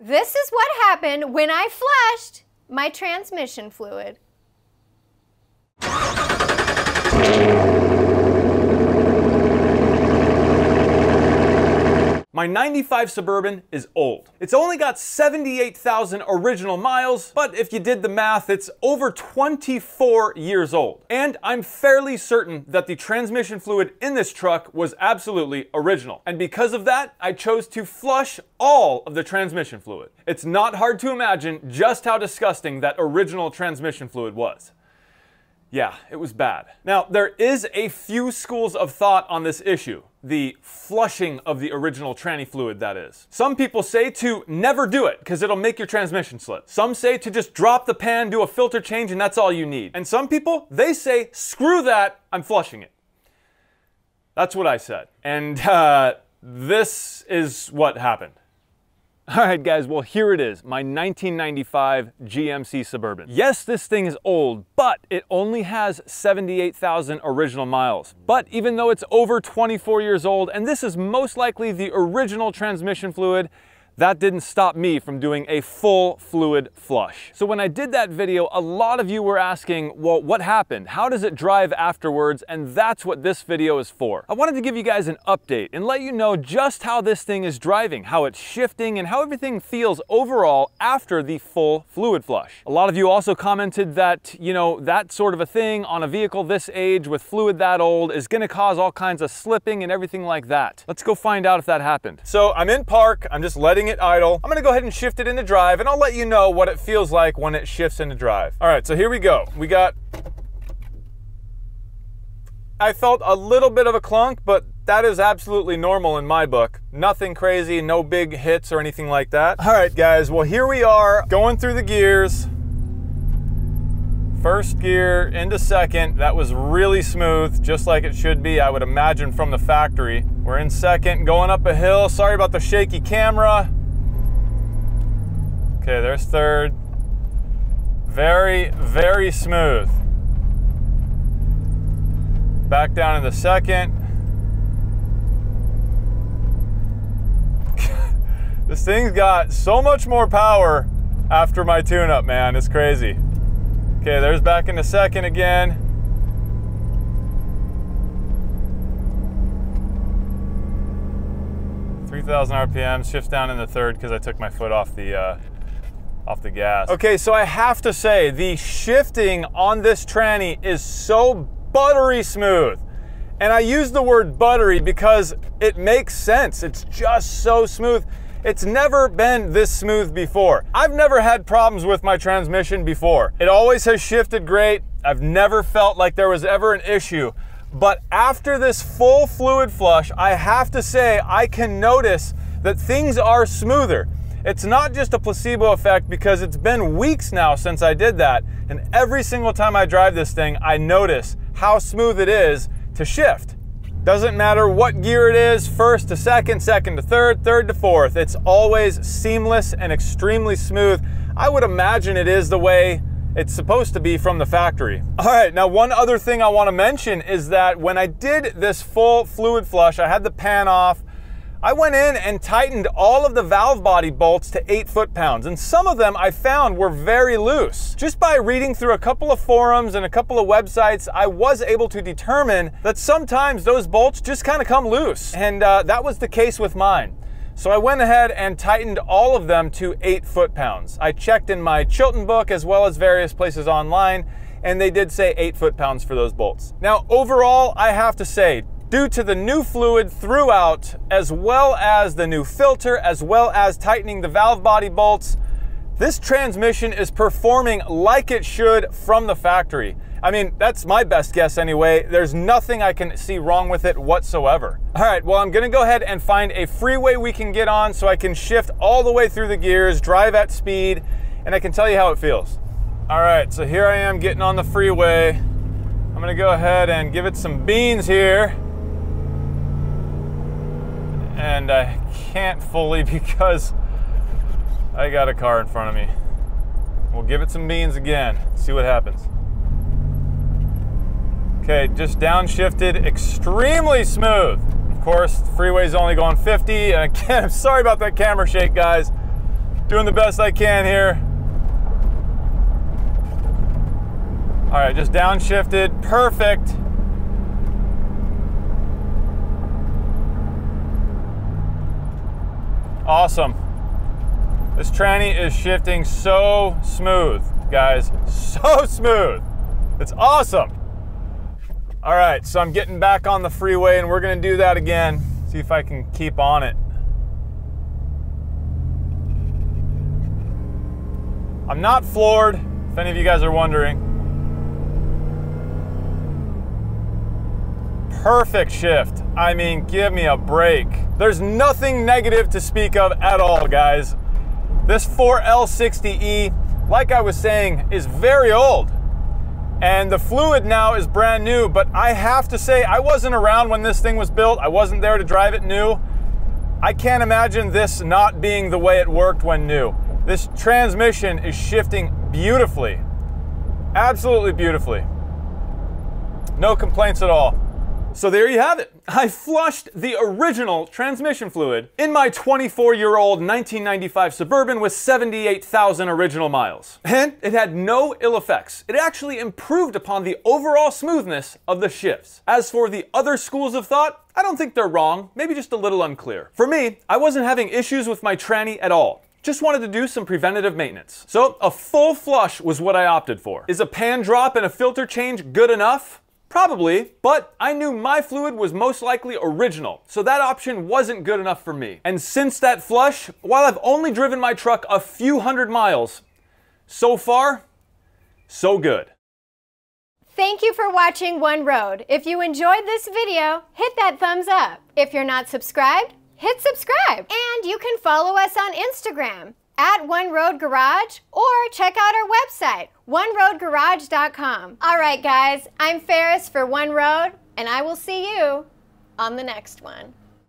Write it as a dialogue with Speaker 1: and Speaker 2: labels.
Speaker 1: This is what happened when I flushed my transmission fluid.
Speaker 2: My 95 Suburban is old. It's only got 78,000 original miles, but if you did the math, it's over 24 years old. And I'm fairly certain that the transmission fluid in this truck was absolutely original. And because of that, I chose to flush all of the transmission fluid. It's not hard to imagine just how disgusting that original transmission fluid was. Yeah, it was bad. Now, there is a few schools of thought on this issue. The flushing of the original tranny fluid, that is. Some people say to never do it because it'll make your transmission slip. Some say to just drop the pan, do a filter change, and that's all you need. And some people, they say, screw that, I'm flushing it. That's what I said. And this is what happened. All right, guys, well, here it is, my 1995 GMC Suburban. Yes, this thing is old, but it only has 78,000 original miles. But even though it's over 24 years old, and this is most likely the original transmission fluid, that didn't stop me from doing a full fluid flush. So when I did that video, a lot of you were asking, well, what happened? How does it drive afterwards? And that's what this video is for. I wanted to give you guys an update and let you know just how this thing is driving, how it's shifting, and how everything feels overall after the full fluid flush. A lot of you also commented that, you know, that sort of a thing on a vehicle this age with fluid that old is gonna cause all kinds of slipping and everything like that. Let's go find out if that happened. So I'm in park, I'm just letting it idle. I'm gonna go ahead and shift it into drive, and I'll let you know what it feels like when it shifts into drive. All right, so here we go. I felt a little bit of a clunk, but that is absolutely normal in my book. Nothing crazy, no big hits or anything like that. All right, guys, well, here we are going through the gears. First gear into second, that was really smooth, just like it should be, I would imagine, from the factory. We're in second, going up a hill. Sorry about the shaky camera. Okay, there's third. Very, very smooth. Back down into second. This thing's got so much more power after my tune-up, man. It's crazy. Okay, there's back into second again. RPM, shifts down in the third because I took my foot off the gas. Okay, so I have to say, the shifting on this tranny is so buttery smooth. And I use the word buttery because it makes sense. It's just so smooth. It's never been this smooth before. I've never had problems with my transmission before. It always has shifted great. I've never felt like there was ever an issue. But after this full fluid flush, I have to say I can notice that things are smoother. It's not just a placebo effect because it's been weeks now since I did that. And every single time I drive this thing, I notice how smooth it is to shift. Doesn't matter what gear it is, first to second, second to third, third to fourth. It's always seamless and extremely smooth. I would imagine it is the way it's supposed to be from the factory. All right, now one other thing I want to mention is that when I did this full fluid flush, I had the pan off, I went in and tightened all of the valve body bolts to 8 foot-pounds, and some of them I found were very loose. Just by reading through a couple of forums and a couple of websites, I was able to determine that sometimes those bolts just kind of come loose, and that was the case with mine. So I went ahead and tightened all of them to 8 foot-pounds. I checked in my Chilton book as well as various places online, and they did say 8 foot-pounds for those bolts. Now, overall, I have to say, due to the new fluid throughout, as well as the new filter, as well as tightening the valve body bolts, this transmission is performing like it should from the factory. I mean, that's my best guess anyway. There's nothing I can see wrong with it whatsoever. All right, well, I'm gonna go ahead and find a freeway we can get on so I can shift all the way through the gears, drive at speed, and I can tell you how it feels. All right, so here I am getting on the freeway. I'm gonna go ahead and give it some beans here. And I can't fully because I got a car in front of me. We'll give it some beans again, see what happens. Okay, just downshifted, extremely smooth. Of course, the freeway's only going 50, and again, I'm sorry about that camera shake, guys. Doing the best I can here. All right, just downshifted, perfect. Awesome. This tranny is shifting so smooth, guys, so smooth. It's awesome. All right, so I'm getting back on the freeway and we're gonna do that again. See if I can keep on it. I'm not floored, if any of you guys are wondering. Perfect shift. I mean, give me a break. There's nothing negative to speak of at all, guys. This 4L60E, like I was saying, is very old. And the fluid now is brand new, but I have to say, I wasn't around when this thing was built. I wasn't there to drive it new. I can't imagine this not being the way it worked when new. This transmission is shifting beautifully. Absolutely beautifully. No complaints at all. So there you have it. I flushed the original transmission fluid in my 24-year-old 1995 Suburban with 78,000 original miles. And it had no ill effects. It actually improved upon the overall smoothness of the shifts. As for the other schools of thought, I don't think they're wrong, maybe just a little unclear. For me, I wasn't having issues with my tranny at all. Just wanted to do some preventative maintenance. So a full flush was what I opted for. Is a pan drop and a filter change good enough? Probably, but I knew my fluid was most likely original, so that option wasn't good enough for me. And since that flush, while I've only driven my truck a few hundred miles, so far, so good.
Speaker 1: Thank you for watching One Road. If you enjoyed this video, hit that thumbs up. If you're not subscribed, hit subscribe. And you can follow us on Instagram at One Road Garage, or check out our website, oneroadgarage.com. All right, guys, I'm Ferris for One Road, and I will see you on the next one.